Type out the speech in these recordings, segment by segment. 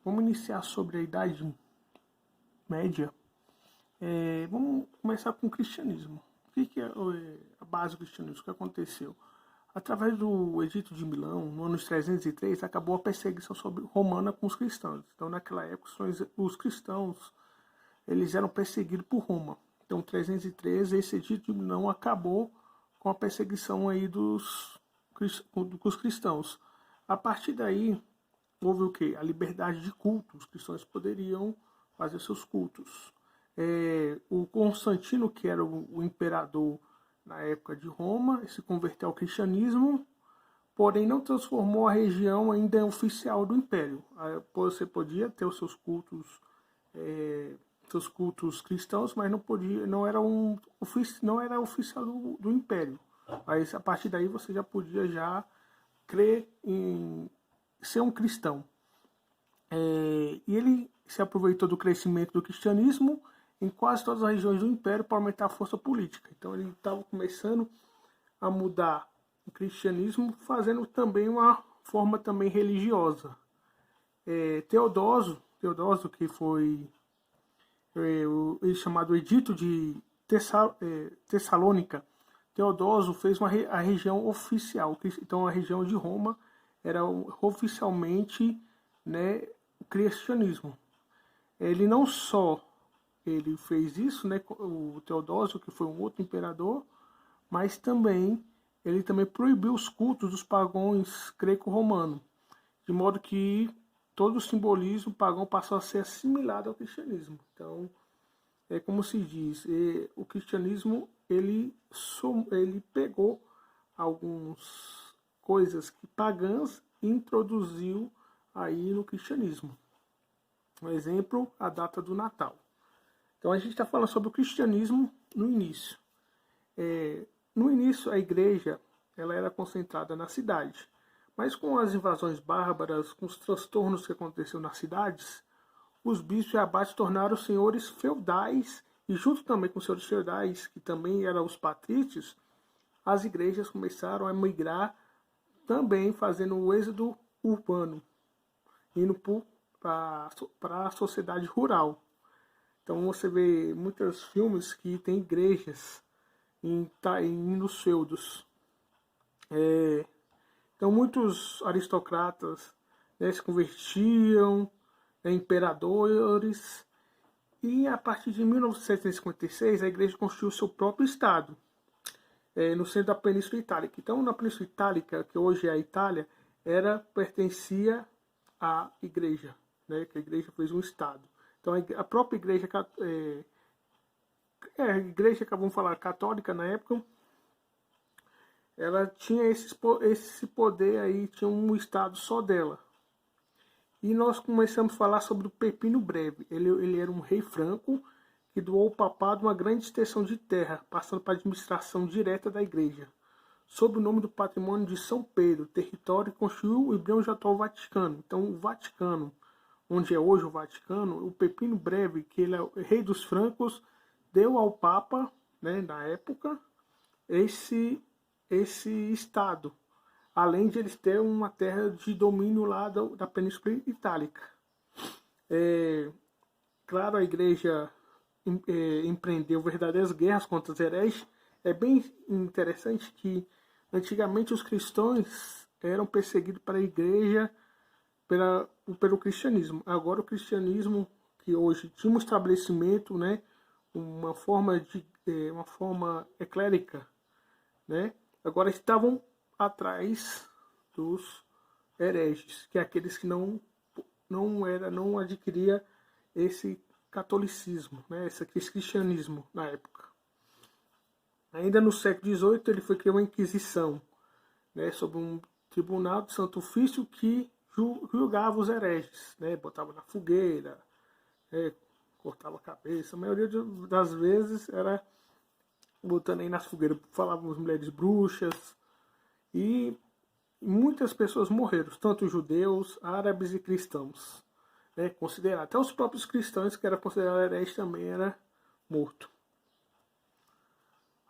Vamos iniciar sobre a Idade Média. Vamos começar com o cristianismo. O que é a base do cristianismo? O que aconteceu? Através do Edito de Milão, no ano 303, acabou a perseguição romana com os cristãos. Então, naquela época, os cristãos eles eram perseguidos por Roma. Então, 313, esse Edito de Milão acabou com a perseguição aí dos cristãos. A partir daí, houve o quê? A liberdade de culto. Os cristãos poderiam fazer seus cultos. O Constantino, que era o imperador na época de Roma, se converteu ao cristianismo, porém não transformou a região ainda oficial do império. Você podia ter os seus cultos cristãos, mas não era oficial do império. Mas a partir daí você já podia crer em ser um cristão. E ele se aproveitou do crescimento do cristianismo em quase todas as regiões do império para aumentar a força política. Então ele estava começando a mudar o cristianismo, fazendo também uma forma também religiosa. Teodósio, que foi o chamado Edito de Tessalônica, Teodósio fez a região oficial. Então a região de Roma era oficialmente, né, o cristianismo. Ele não só ele fez isso, né, o Teodósio, que foi um outro imperador, mas também ele também proibiu os cultos dos pagãos greco-romanos, de modo que todo o simbolismo pagão passou a ser assimilado ao cristianismo. Então, é como se diz, o cristianismo ele pegou algumas coisas pagãs e introduziu aí no cristianismo. Um exemplo, a data do Natal. Então a gente está falando sobre o cristianismo no início. No início a igreja ela era concentrada na cidade, mas com as invasões bárbaras, com os transtornos que aconteceram nas cidades, os bispos e abates tornaram senhores feudais e junto também com os senhores feudais, que também eram os patrícios, as igrejas começaram a migrar também fazendo o êxodo urbano, indo para a sociedade rural. Então você vê muitos filmes que tem igrejas nos feudos. Então muitos aristocratas, né, se convertiam, imperadores, e a partir de 1756 a igreja construiu seu próprio estado, no centro da Península Itálica. Então na Península Itálica, que hoje é a Itália, pertencia à igreja, né, que a igreja fez um estado. Então a própria igreja, a igreja que vamos falar católica na época, ela tinha esse poder aí, tinha um estado só dela. E nós começamos a falar sobre o Pepino Breve. Ele era um rei franco que doou ao papado uma grande extensão de terra, passando para a administração direta da igreja, sob o nome do patrimônio de São Pedro, território que construiu o embrião do atual Vaticano. Então o Vaticano, onde é hoje o Vaticano, o Pepino Breve, que ele é o rei dos francos, deu ao Papa, né, na época, esse estado, além de eles terem uma terra de domínio lá da Península Itálica. Claro, a igreja empreendeu verdadeiras guerras contra os hereges. É bem interessante que antigamente os cristãos eram perseguidos pela igreja pelo cristianismo. Agora o cristianismo, que hoje tinha um estabelecimento, né, uma forma eclérica, né, agora estavam atrás dos hereges, que é aqueles que não adquiria esse catolicismo, né, esse cristianismo na época. Ainda no século XVIII ele foi criar uma inquisição, né, sobre um tribunal de Santo Ofício que julgava os hereges, né, botava na fogueira, cortava a cabeça. A maioria das vezes era botando aí nas fogueiras, falavam as mulheres bruxas, e muitas pessoas morreram, tanto judeus, árabes e cristãos, né, considerados. Até os próprios cristãos, que eram considerados hereges, também era morto.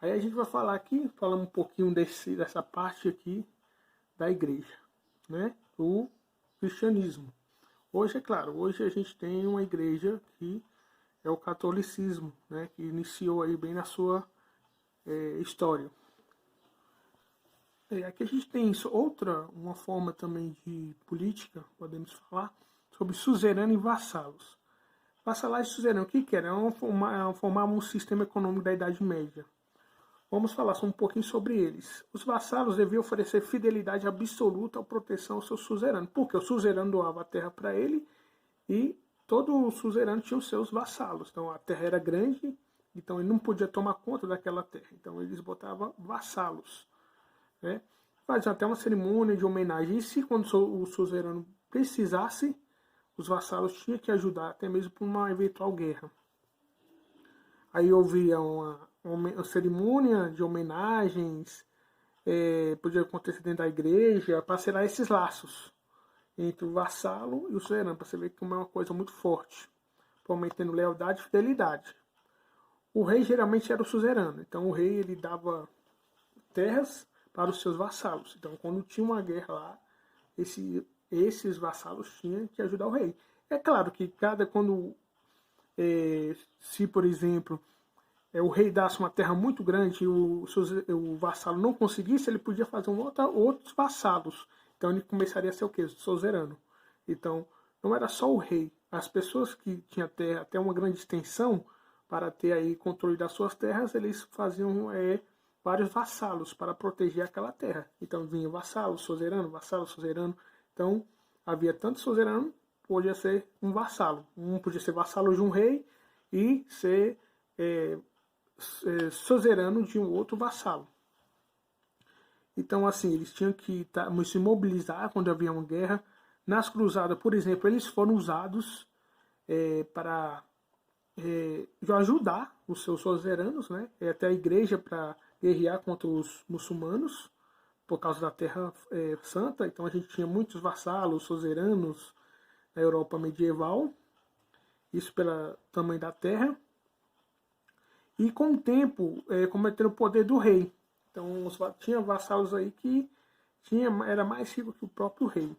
Aí a gente vai falar aqui, falando um pouquinho dessa parte aqui da igreja, né, o cristianismo. Hoje, é claro, hoje a gente tem uma igreja que é o catolicismo, né, que iniciou aí bem na sua história. Aqui a gente tem uma forma também de política, podemos falar, sobre suzerano e vassalos. Vassalagem e suzerano, o que que era? Formavam um sistema econômico da Idade Média. Vamos falar só um pouquinho sobre eles. Os vassalos deviam oferecer fidelidade absoluta à proteção ao seu suzerano, porque o suzerano doava a terra para ele e todo o suzerano tinha os seus vassalos. Então a terra era grande, então ele não podia tomar conta daquela terra. Então eles botavam vassalos, né? Faziam até uma cerimônia de homenagem. E se quando o suzerano precisasse, os vassalos tinham que ajudar, até mesmo por uma eventual guerra. Aí havia uma cerimônia de homenagens, podia acontecer dentro da igreja, para selar esses laços entre o vassalo e o suzerano, para você ver que é uma coisa muito forte, prometendo lealdade e fidelidade. O rei geralmente era o suzerano, então o rei ele dava terras para os seus vassalos. Então quando tinha uma guerra lá, esses vassalos tinham que ajudar o rei. É claro que quando se por exemplo o rei dasse uma terra muito grande e o vassalo não conseguisse, ele podia fazer outros vassalos. Então ele começaria a ser o quê? Suzerano. Então não era só o rei. As pessoas que tinham terra até uma grande extensão, para ter aí controle das suas terras, eles faziam vários vassalos para proteger aquela terra. Então vinha vassalo, suzerano. Então havia tanto suzerano, podia ser um vassalo. Um podia ser vassalo de um rei e ser suzerano de um outro vassalo. Então, assim, eles tinham que se mobilizar quando havia uma guerra. Nas cruzadas, por exemplo, eles foram usados para ajudar os seus suzeranos, né? Até a igreja para guerrear contra os muçulmanos, por causa da Terra Santa. Então, a gente tinha muitos vassalos, suzeranos na Europa medieval. Isso pelo tamanho da terra. E com o tempo, cometendo o poder do rei. Então, tinha vassalos aí que era mais rico que o próprio rei.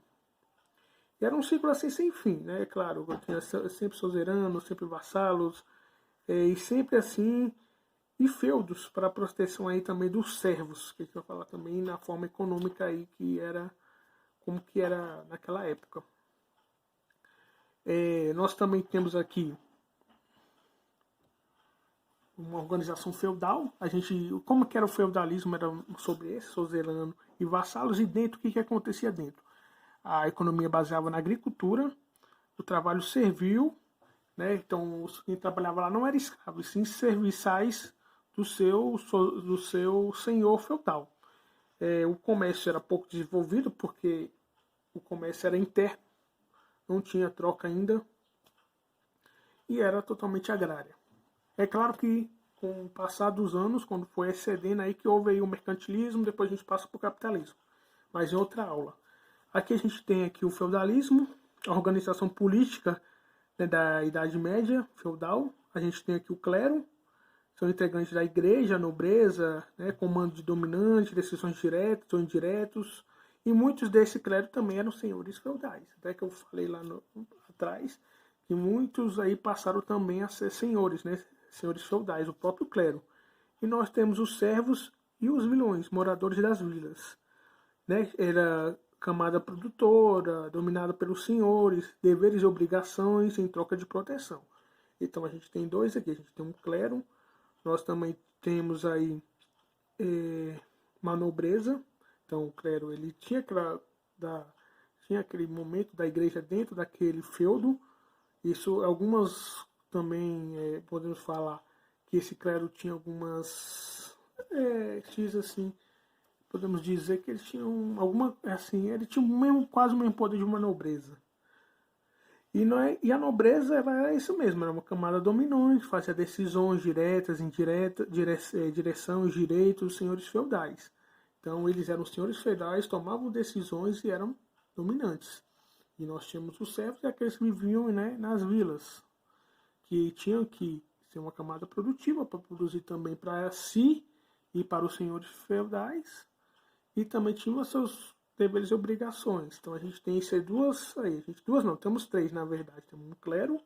E era um ciclo assim sem fim, né? Claro, tinha sempre suzeranos, sempre vassalos, e sempre assim, e feudos para a proteção aí também dos servos, que a gente vai falar também na forma econômica aí como que era naquela época. Nós também temos aqui uma organização feudal. Como que era o feudalismo? Era sobre esse, suzerano e vassalos. E dentro, o que acontecia dentro? A economia baseava na agricultura, o trabalho servil, né? Então quem trabalhava lá não era escravo, e sim serviçais do seu senhor feudal. O comércio era pouco desenvolvido porque o comércio era interno, não tinha troca ainda e era totalmente agrária. É claro que com o passar dos anos, quando foi excedendo aí que houve aí o mercantilismo, depois a gente passa para o capitalismo. Mas em outra aula. Aqui a gente tem aqui o feudalismo, a organização política, né, da Idade Média feudal. A gente tem aqui o clero, são integrantes da igreja, a nobreza, né, comando de dominante, decisões diretas ou indiretos. E muitos desse clero também eram senhores feudais. Até que eu falei lá atrás que muitos aí passaram também a ser senhores, né? Senhores feudais, o próprio clero. E nós temos os servos e os vilões, moradores das vilas. Né? Era camada produtora, dominada pelos senhores, deveres e obrigações em troca de proteção. Então a gente tem dois aqui, a gente tem um clero, nós também temos aí uma nobreza. Então o clero ele tinha aquele momento da igreja dentro daquele feudo. Isso, algumas também podemos falar que esse clero tinha algumas assim, podemos dizer que eles tinham ele tinha quase o mesmo poder de uma nobreza. E a nobreza era isso mesmo, era uma camada dominante, fazia decisões diretas, indiretas, direção e direitos dos senhores feudais. Então eles eram senhores feudais, tomavam decisões e eram dominantes. E nós tínhamos os servos e aqueles que viviam, né, nas vilas, que tinham que ser uma camada produtiva para produzir também para si e para os senhores feudais. E também tinham seus deveres e obrigações. Então a gente tem isso aí temos três na verdade. Temos um clero,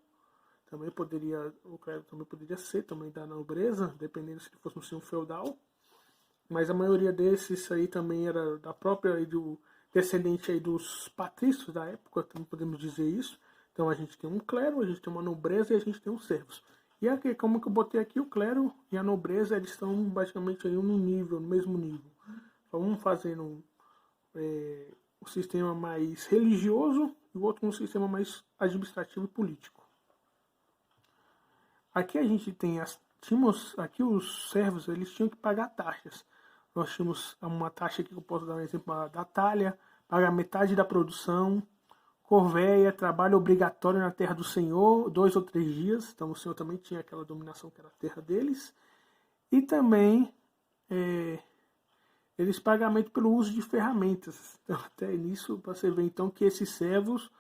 o clero também poderia ser também da nobreza, dependendo se ele fosse um feudal. Mas a maioria desses aí também era da própria aí do descendente aí dos patrícios da época, também podemos dizer isso. Então a gente tem um clero, a gente tem uma nobreza e a gente tem os servos. E aqui, como que eu botei aqui, o clero e a nobreza, eles estão basicamente aí no mesmo nível. Então, um fazendo um sistema mais religioso e o outro um sistema mais administrativo e político. Aqui a gente tínhamos aqui os servos, eles tinham que pagar taxas. Nós tínhamos uma taxa aqui que eu posso dar um exemplo da talha, pagar metade da produção, corvéia, trabalho obrigatório na terra do Senhor, 2 ou 3 dias. Então o Senhor também tinha aquela dominação que era a terra deles. E também eles pagamento pelo uso de ferramentas. Então até nisso você vê então que esses servos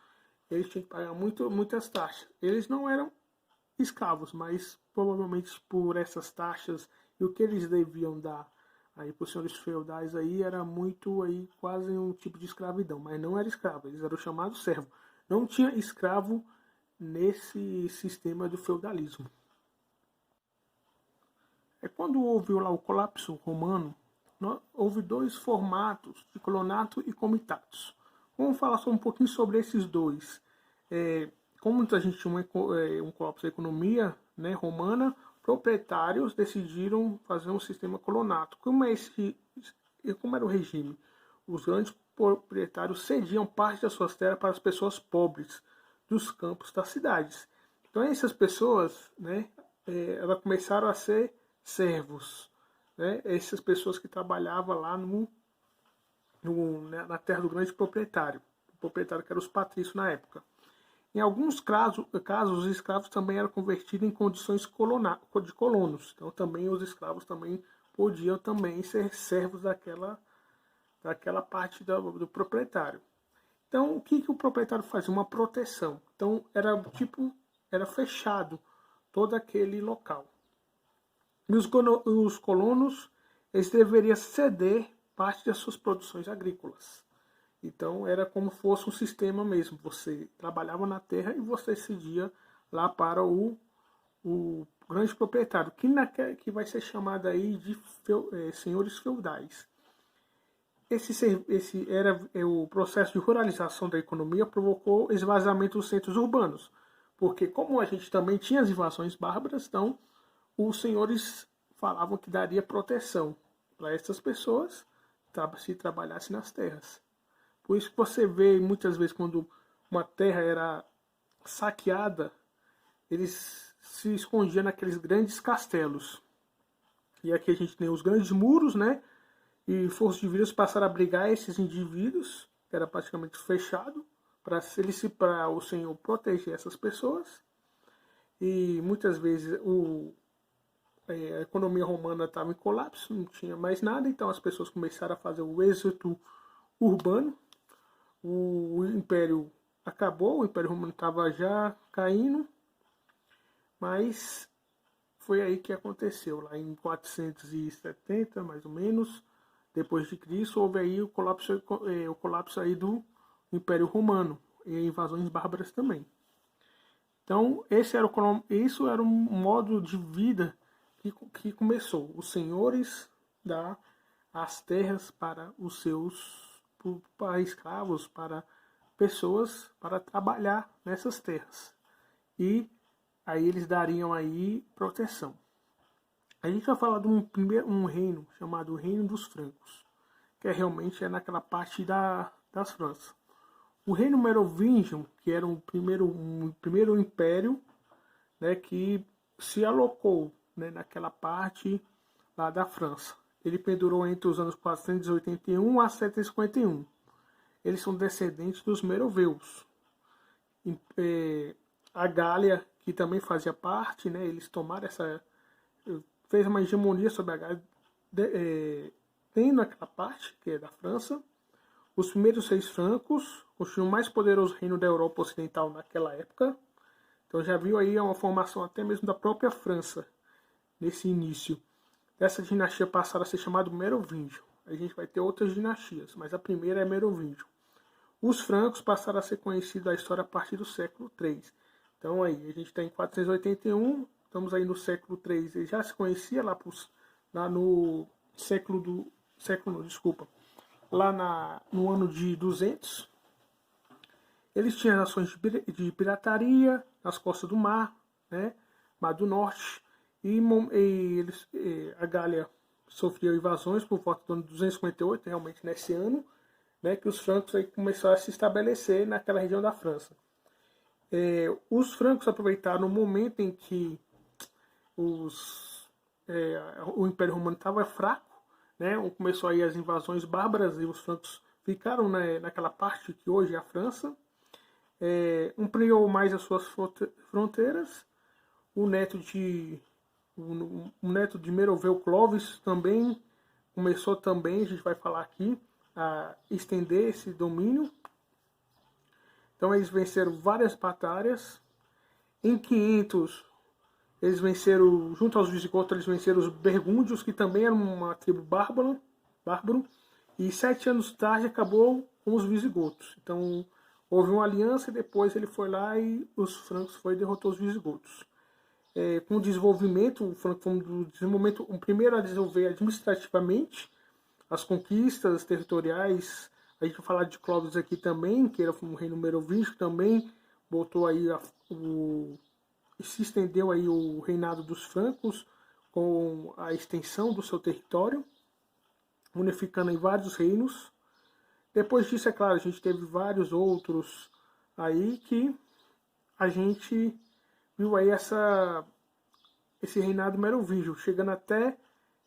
eles tinham que pagar muitas taxas. Eles não eram escravos, mas provavelmente por essas taxas e o que eles deviam dar aí para os senhores feudais aí era muito aí quase um tipo de escravidão, mas não era escravo, eles eram chamados servo. Não tinha escravo nesse sistema do feudalismo. Quando houve lá o colapso romano, houve 2 formatos de colonato e comitatus. Vamos falar só um pouquinho sobre esses dois. Como muita gente tinha um colapso da economia, né, romana, proprietários decidiram fazer um sistema colonato. Como era o regime? Os grandes proprietários cediam parte das suas terras para as pessoas pobres dos campos das cidades. Então essas pessoas, né, elas começaram a ser servos, né, essas pessoas que trabalhavam lá na terra do grande proprietário, o proprietário que era os patrícios na época. Em alguns casos, os escravos também eram convertidos em condições de colonos. Então, também os escravos também podiam também ser servos daquela parte do proprietário. Então, o que o proprietário fazia? Uma proteção. Então, era fechado todo aquele local. E os colonos, eles deveriam ceder parte das suas produções agrícolas. Então era como se fosse um sistema mesmo. Você trabalhava na terra e você cedia lá para o grande proprietário, que vai ser chamado aí de senhores feudais. O processo de ruralização da economia provocou esvaziamento dos centros urbanos, porque como a gente também tinha as invasões bárbaras, então os senhores falavam que daria proteção para essas pessoas se trabalhasse nas terras. Por isso que você vê muitas vezes quando uma terra era saqueada, eles se escondiam naqueles grandes castelos. E aqui a gente tem os grandes muros, né? E forças de vírus passaram a abrigar esses indivíduos, que era praticamente fechado, para o Senhor proteger essas pessoas. E muitas vezes a economia romana estava em colapso, não tinha mais nada, então as pessoas começaram a fazer o êxodo urbano. O Império acabou, o Império Romano estava já caindo, mas foi aí que aconteceu, lá em 470, mais ou menos, depois de Cristo, houve aí o colapso aí do Império Romano e invasões bárbaras também. Então, isso era um modo de vida que começou. Os senhores dar as terras para os seus para escravos, para pessoas para trabalhar nessas terras. E aí eles dariam aí proteção. A gente vai falar de um reino chamado Reino dos Francos, que realmente é naquela parte das Franças. O reino merovingio, que era o primeiro império, né, que se alocou, né, naquela parte lá da França. Ele perdurou entre os anos 481 a 751. Eles são descendentes dos meroveus. A Gália, que também fazia parte, né, eles tomaram fez uma hegemonia sobre a Gália, tendo aquela parte, que é da França. Os primeiros 6 francos constituíam o mais poderoso reino da Europa Ocidental naquela época. Então já viu aí uma formação até mesmo da própria França, nesse início. Essa dinastia passaram a ser chamada merovingio. a gente vai ter outras dinastias, mas a primeira é Merovíngio. Os francos passaram a ser conhecidos da história a partir do século III. Então aí, a gente está em 481, estamos aí no século III. Ele já se conhecia lá no no ano de 200. Eles tinham ações de pirataria nas costas do mar, né, Mar do Norte, e a Gália sofreu invasões por volta do ano 258, realmente nesse ano, né, que os francos aí começaram a se estabelecer naquela região da França. Os francos aproveitaram o momento em que o Império Romano estava fraco, né, começou aí as invasões bárbaras e os francos ficaram, né, naquela parte que hoje é a França. Ampliou mais as suas fronteiras. O neto de Meroveu, Clovis, também começou também, a gente vai falar aqui, a estender esse domínio. Então eles venceram várias batalhas. Em 500, eles venceram, junto aos visigodos, eles venceram os bergúndios, que também eram uma tribo bárbaro. E 7 anos tarde acabou com os visigodos. Então houve uma aliança e depois ele foi lá e os francos derrotou os visigodos. Com o desenvolvimento, o primeiro a desenvolver administrativamente as conquistas territoriais. A gente vai falar de Clovis aqui também, que era um reino merovingio, também botou aí se estendeu aí o reinado dos francos com a extensão do seu território, unificando em vários reinos. Depois disso, é claro, a gente teve vários outros aí que a gente viu aí esse reinado merovingio, chegando até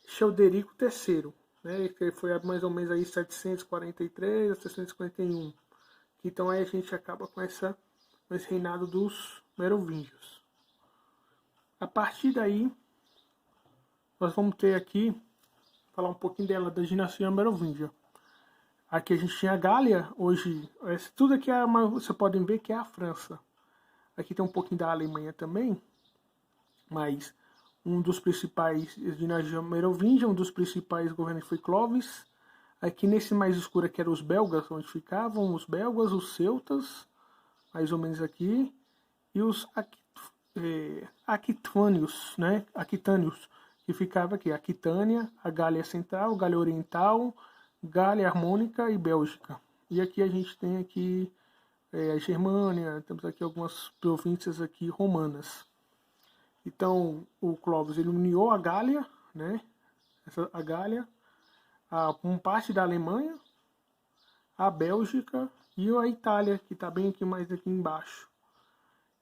Childerico III, né, que foi mais ou menos aí 743 a 751. Então aí a gente acaba com esse reinado dos merovingios. A partir daí, nós vamos ter aqui, falar um pouquinho dela, da dinastia merovingia. Aqui a gente tinha a Gália, hoje, tudo aqui você pode ver que é a França. Aqui tem um pouquinho da Alemanha também, mas um dos principais, dinastia merovingia, um dos principais governantes foi Clovis. Aqui nesse mais escuro aqui eram os belgas, onde ficavam os belgas, os celtas, mais ou menos aqui, e os aquitânios, né? Aquitânios, que ficava aqui, Aquitânia, a Gália Central, Gália Oriental, Gália Harmônica e Bélgica. E aqui a gente tem aqui a Germânia, temos aqui algumas províncias aqui romanas. Então, o Clovis ele uniu a Gália, né? A Gália, uma parte da Alemanha, a Bélgica e a Itália, que está bem aqui mais aqui embaixo.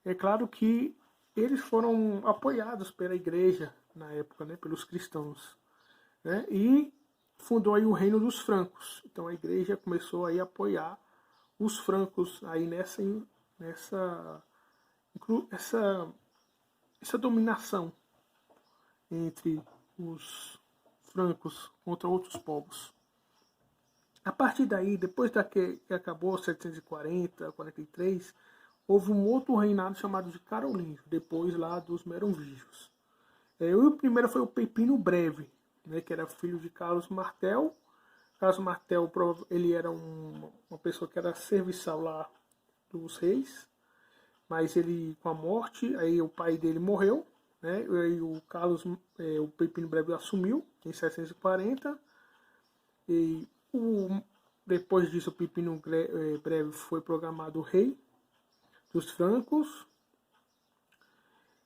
É claro que eles foram apoiados pela igreja na época, né? Pelos cristãos, né? E fundou aí o reino dos francos. Então a igreja começou aí a apoiar os francos aí nessa dominação entre os francos contra outros povos. A partir daí, depois que acabou 740, 43, houve um outro reinado chamado de Carolíngio, depois lá dos merovingios. O primeiro foi o Pepino Breve, né, que era filho de Carlos Martel. Carlos Martel ele era uma pessoa que era serviçal lá dos reis, mas ele, com a morte, aí o pai dele morreu, né, e aí o Pepino Breve assumiu em 740, e depois disso o Pepino Breve foi proclamado rei dos francos.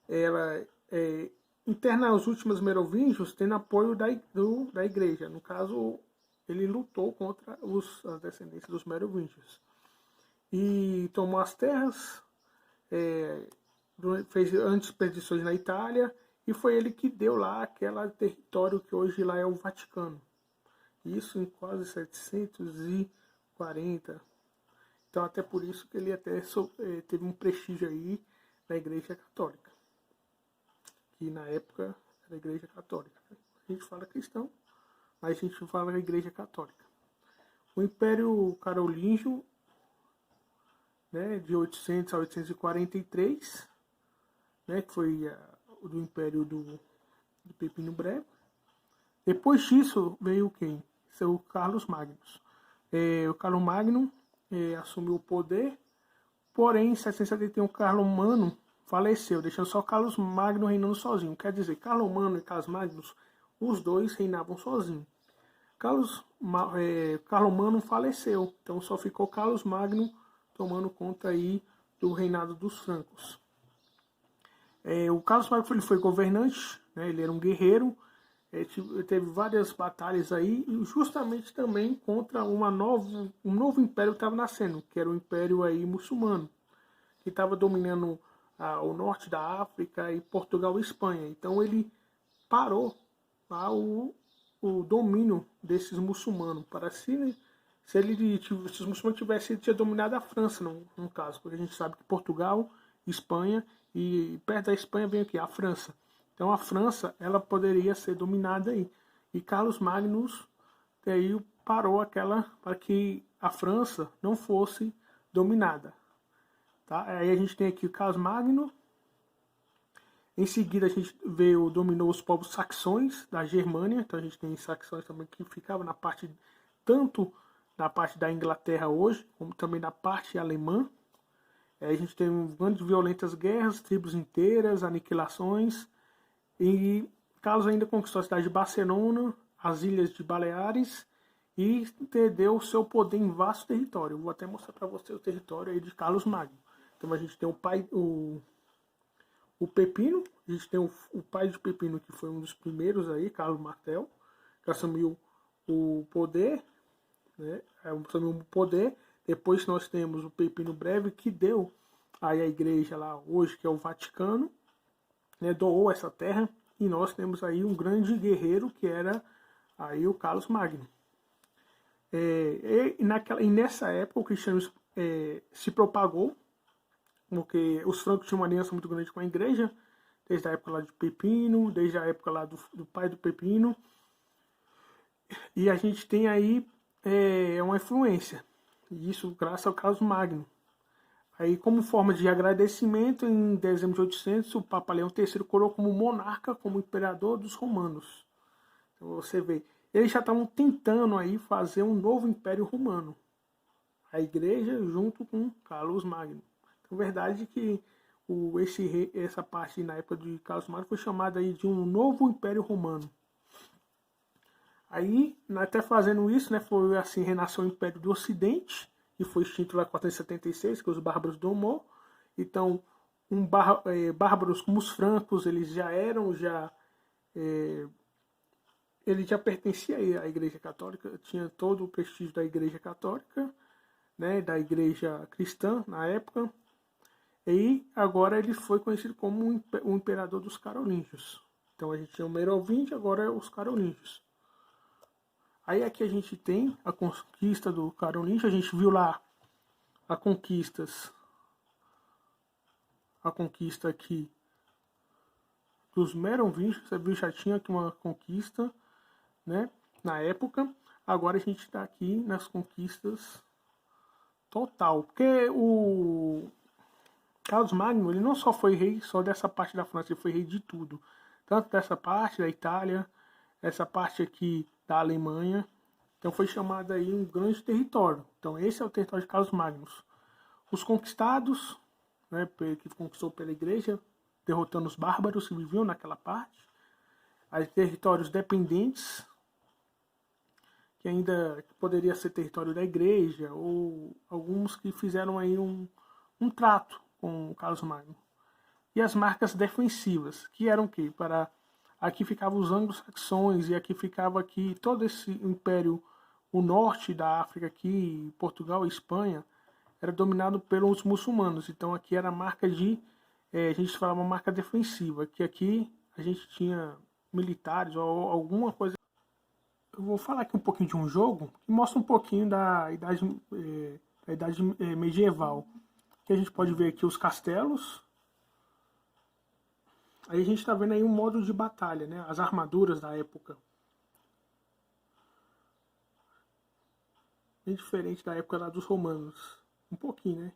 Ela interna os últimos merovingios tendo apoio da igreja. No caso, ele lutou contra as descendências dos merovingios. E tomou as terras, fez expedições na Itália, e foi ele que deu lá aquele território que hoje lá é o Vaticano. Isso em quase 740. Então até por isso que ele até teve um prestígio aí na Igreja Católica. Que na época era a Igreja Católica. A gente fala cristão, mas a gente fala Igreja Católica. O Império Carolíngio, né, de 800 a 843, né, que foi do Império do Pepino Breve. Depois disso veio quem? ser o Carlos Magnus. O Carlos Magno assumiu o poder, porém em 771 Carlos Magno faleceu, deixando só Carlos Magno reinando sozinho. Quer dizer, Carlos Magno e Carlos Magnus, os dois reinavam sozinhos. Carlos Magno faleceu, então só ficou Carlos Magno tomando conta aí do reinado dos francos. O Carlos Magno ele foi governante, né, ele era um guerreiro, teve várias batalhas aí, e justamente também contra um novo império que estava nascendo, que era o Império aí muçulmano, que estava dominando o norte da África e Portugal e Espanha. Então ele parou o domínio desses muçulmanos, para se os muçulmanos tivessem dominado a França, no caso, porque a gente sabe que Portugal, Espanha, e perto da Espanha vem aqui a França. Então a França, ela poderia ser dominada aí. E Carlos Magnus aí parou para que a França não fosse dominada. Tá? Aí a gente tem aqui o Carlos Magno. Em seguida a gente dominou os povos saxões da Germânia. Então a gente tem saxões também que ficavam tanto na parte da Inglaterra hoje, como também na parte alemã. A gente tem grandes violentas guerras, tribos inteiras, aniquilações. E Carlos ainda conquistou a cidade de Barcelona, as ilhas de Baleares e deu o seu poder em vasto território. Eu vou até mostrar para você o território aí de Carlos Magno. Então a gente tem o Pepino, a gente tem o pai de Pepino, que foi um dos primeiros aí, Carlos Martel, que assumiu o poder, né? Assumiu o poder. Depois nós temos o Pepino Breve, que deu aí a igreja lá hoje, que é o Vaticano, né, doou essa terra, e nós temos aí um grande guerreiro que era aí o Carlos Magno. E nessa época o cristianismo se propagou, porque os francos tinham uma aliança muito grande com a igreja, desde a época lá de Pepino, desde a época lá do pai do Pepino, e a gente tem aí uma influência, e isso graças ao Carlos Magno. Aí, como forma de agradecimento, em dezembro de 800, o Papa Leão III coroou como monarca, como imperador dos romanos. Então você vê, eles já estavam tentando aí fazer um novo império romano. A igreja junto com Carlos Magno. Então, verdade que essa parte na época de Carlos Magno foi chamada aí de um novo império romano. Aí, até fazendo isso, né, foi assim, renasceu o Império do Ocidente, que foi extinto lá em 476, que os bárbaros domou. Então, bárbaros como os francos, eles já eram, ele já pertencia à Igreja Católica, tinha todo o prestígio da Igreja Católica, né, da Igreja Cristã na época. E agora ele foi conhecido como o Imperador dos Carolíngios. Então a gente tinha o Merovingio, agora é os Carolíngios. Aí aqui a gente tem a conquista do Carolíngio, a gente viu lá a conquista aqui dos Merovingios, você viu, já tinha aqui uma conquista, né, na época. Agora a gente está aqui nas conquistas total, porque o Carlos Magno, ele não só foi rei só dessa parte da França, ele foi rei de tudo, tanto dessa parte da Itália, essa parte aqui da Alemanha. Então foi chamado aí um grande território. Então esse é o território de Carlos Magnus. Os conquistados, né, que conquistou pela igreja, derrotando os bárbaros que viviam naquela parte. Aí territórios dependentes, que ainda poderia ser território da igreja, ou alguns que fizeram aí um trato com o Carlos Magno. E as marcas defensivas, que eram o quê? Aqui ficavam os anglo-saxões, e aqui ficava todo esse império, o norte da África aqui, Portugal e Espanha, era dominado pelos muçulmanos. Então aqui era a marca a gente falava marca defensiva, que aqui a gente tinha militares ou alguma coisa. Eu vou falar aqui um pouquinho de um jogo que mostra um pouquinho da idade medieval. Que a gente pode ver aqui os castelos. Aí a gente está vendo aí um modo de batalha, né? As armaduras da época. Bem diferente da época lá dos romanos. Um pouquinho, né?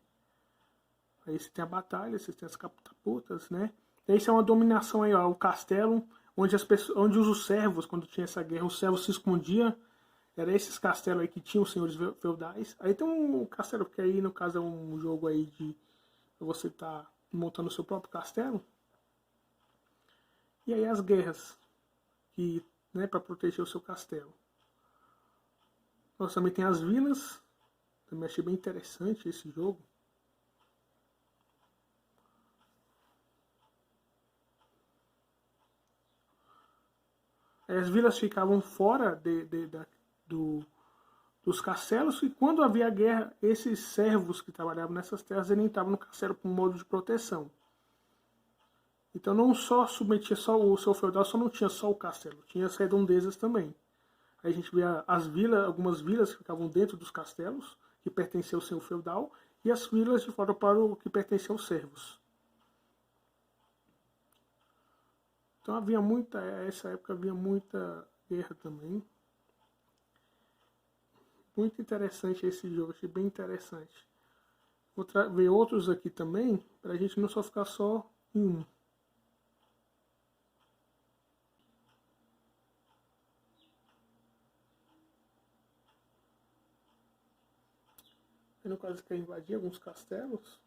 Aí você tem a batalha, você tem as catapultas, né? E isso é uma dominação aí, ó. O castelo, onde os servos, quando tinha essa guerra, os servos se escondiam Era esses castelos aí que tinham senhores feudais. Aí tem um castelo que aí, no caso, é um jogo aí de você tá montando o seu próprio castelo. E aí as guerras, que, né, para proteger o seu castelo. Nós também tem as vilas. Também achei bem interessante esse jogo. As vilas ficavam fora do, dos castelos e quando havia guerra, esses servos que trabalhavam nessas terras, eles entravam no castelo com modo de proteção. Então não só submetia só o seu feudal, só não tinha só o castelo, tinha as redondezas também. Aí a gente via as vilas, algumas vilas que ficavam dentro dos castelos, que pertenciam ao seu feudal, e as vilas de fora para o que pertenciam aos servos. Então havia muita, essa época havia muita guerra também. Muito interessante esse jogo, achei bem interessante. Vou ver outros aqui também, para a gente não só ficar só em um. Aí no caso quer invadir alguns castelos.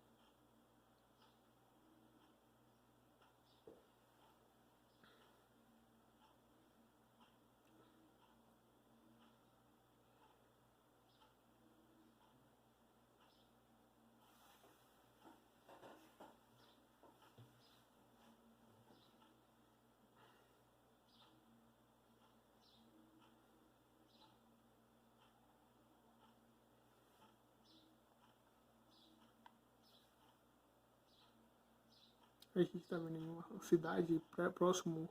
A gente está vendo em uma cidade próximo.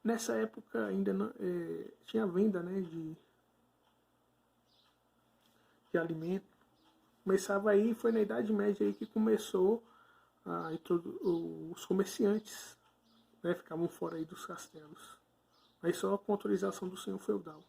Nessa época ainda não, tinha venda, né, de alimento. Começava aí, foi na Idade Média aí que começou os comerciantes, né, ficavam fora aí dos castelos. Aí só com autorização do senhor feudal.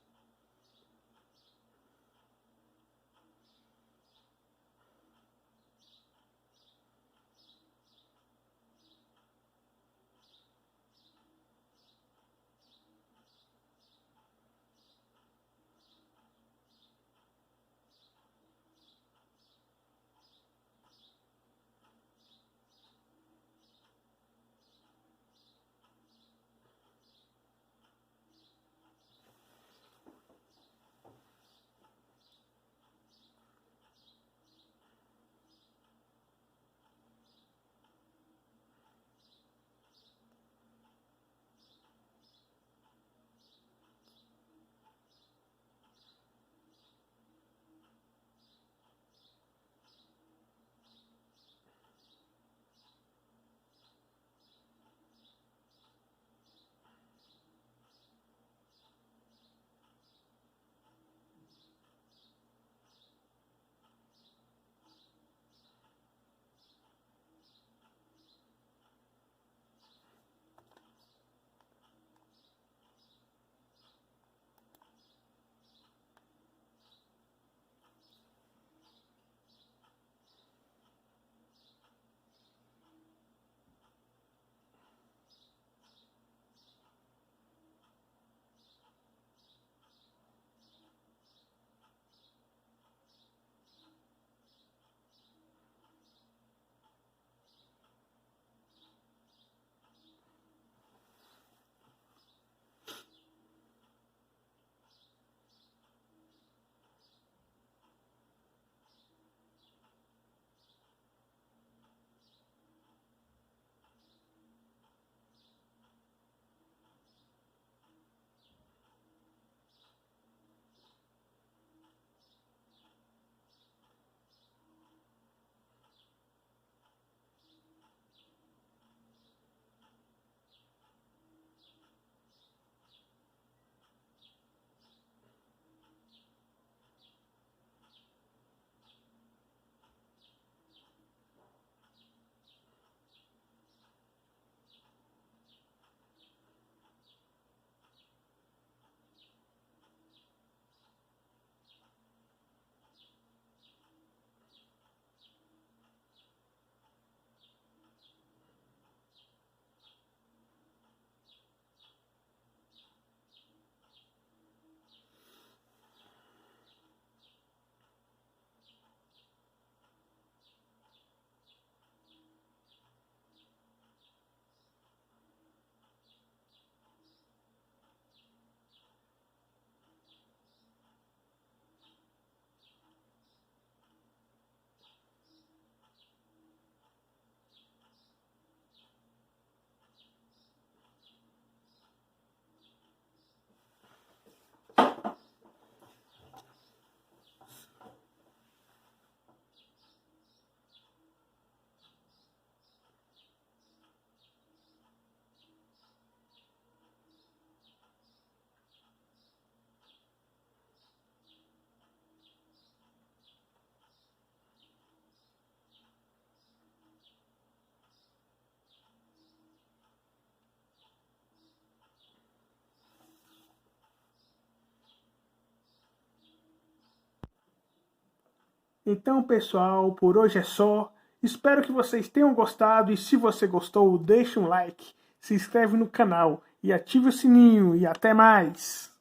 Então, pessoal, por hoje é só. Espero que vocês tenham gostado e se você gostou, deixe um like, se inscreve no canal e ative o sininho e até mais!